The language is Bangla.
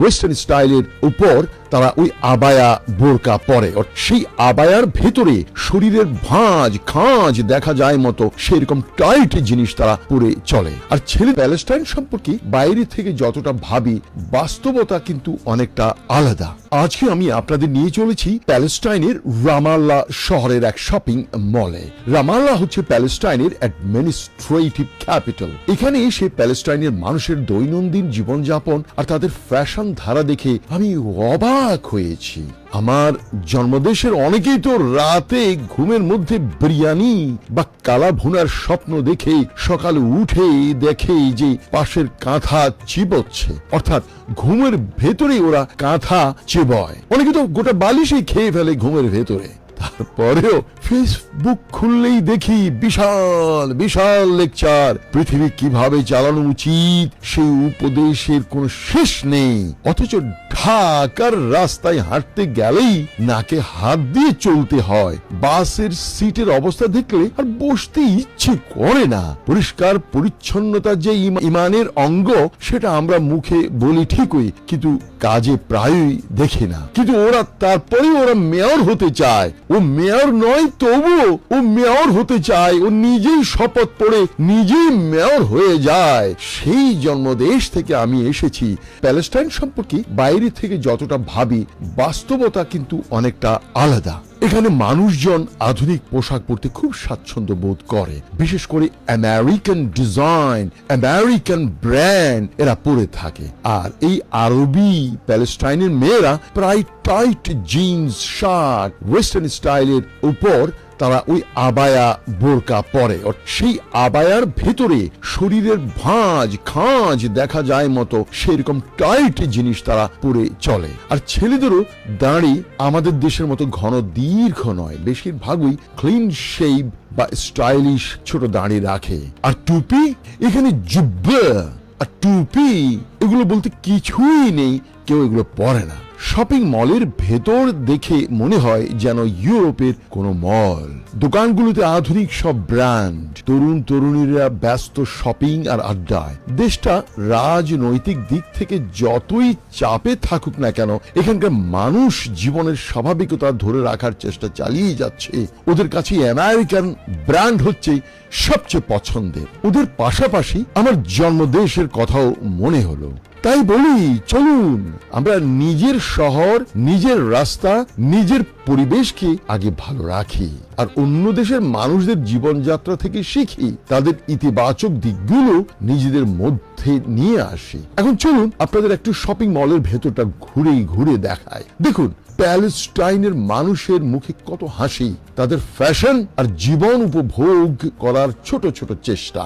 ওয়েস্টার্ন স্টাইলের উপর তারা ওই আবায়া বোরকা পরে, সেই আবায়ার ভেতরে শরীরের ভাঁজ খাঁজ দেখা যায় মতো সেরকম টাইট জিনিস তারা পরে চলে। আর ছেলে প্যালেস্টাইন সম্পর্কে বাইরে থেকে যতটা ভাবি, বাস্তবতা কিন্তু অনেকটা আলাদা। আজকে আমি আপনাদের নিয়ে চলেছি প্যালেস্টাইনের রামাল্লাহ শহরের এক শপিং মলে। রামাল্লাহ হচ্ছে প্যালেস্টাইনের অ্যাডমিনিস্ট্রেটিভ ক্যাপিটাল। এখানে এসে প্যালেস্টাইনের মানুষের দৈনন্দিন জীবনযাপন আর তাদের ফ্যাশন ধারা দেখে আমি অবাক হয়েছি। আমার জন্মদেশের অনেকেই তো রাতে ঘুমের মধ্যে বিরিয়ানি বা কালা ভুনার স্বপ্ন দেখে সকালে উঠে দেখে যে পাশের কাঁথা চিবোচ্ছে, অর্থাৎ ঘুমের ভেতরে ওরা কাঁথা চিবোয়। অনেকে তো গোটা বালিশই খেয়ে ফেলে ঘুমের ভেতরে। তারপরেও ফেসবুক খুললেই দেখি বিশাল বিশাল লেকচার, পৃথিবী কিভাবে চালানো উচিত সেই উপদেশের কোনো শেষ নেই। অথচ ঢাকার রাস্তায় হাঁটতে গেলেই নাকে হাত দিয়ে চলতে হয়। বাসের সিটের অবস্থা দেখলে আর বসতে ইচ্ছে করে না। পরিষ্কার পরিচ্ছন্নতা যে ইমানের অঙ্গ, সেটা আমরা মুখে বলি ঠিকই, কিন্তু কাজে প্রায়ই দেখি না। কিন্তু তারপরে ওরা মেয়র হতে চায়। ও মেয়র নয়, তবুও ও মেয়র হতে চায়। ও নিজেই শপথ পড়ে নিজেই মেয়র হয়ে যায়। সেই জন্মদেশ থেকে আমি এসেছি। প্যালেস্টাইন সম্পর্কে বাইরে থেকে যতটা ভাবি, বাস্তবতা কিন্তু অনেকটা আলাদা। এখানে মানুষজন আধুনিক পোশাক পরতে খুব স্বাচ্ছন্দ্য বোধ করে, বিশেষ করে আমেরিকান ডিজাইন, আমেরিকান ব্র্যান্ড এরা পরে থাকে। আর এই আরবি প্যালেস্টাইনের মেয়েরা প্রায় টাইট জিন্স, শার্ট, ওয়েস্টার্ন স্টাইলের উপর তারা ওই আবায়া বোরকা পরে, সেই আবায়ার ভেতরে শরীরের ভাঁজ খাঁজ দেখা যায় মতো সেরকম টাইট জিনিস তারা পরে চলে। আর ছেলেদেরও দাড়ি আমাদের দেশের মতো ঘন দীর্ঘ নয়, বেশিরভাগই ক্লিন শেভ বা স্টাইলিশ ছোট দাড়ি রাখে। আর টুপি, এখানে জুব্বা আর টুপি এগুলো বলতে কিছুই নেই, কেউ এগুলো পরে না। শপিং মলের ভেতর দেখে মনে হয় যেন ইউরোপের কোনো মল। দোকানগুলোতে আধুনিক সব ব্র্যান্ড, তরুণ তরুণীরা ব্যস্ত শপিং আর আড্ডায়। দেশটা রাজনৈতিক দিক থেকে যতই চাপে থাকুক না কেন, এখানকার মানুষ জীবনের স্বাভাবিকতা ধরে রাখার চেষ্টা চালিয়ে যাচ্ছে। ওদের কাছে আমেরিকান ব্র্যান্ড হচ্ছে সবচেয়ে পছন্দের। ওদের পাশাপাশি আমার জন্মদেশের কথাও মনে হলো। তাই বলি, চলুন আমরা নিজের শহর, নিজের রাস্তা, নিজের পরিবেশকে আগে ভালো রাখি আর অন্য দেশের মানুষদের জীবনযাত্রা থেকে শিখি, তাদের ইতিবাচক দিকগুলো নিজেদের মধ্যে নিয়ে আসি। এখন চলুন আপনাদের একটু শপিং মলের ভেতরটা ঘুরে ঘুরে দেখায়। দেখুন প্যালেস্টাইনের মানুষের মুখে কত হাসি, তাদের ফ্যাশন আর জীবন উপভোগ করার ছোট ছোট চেষ্টা।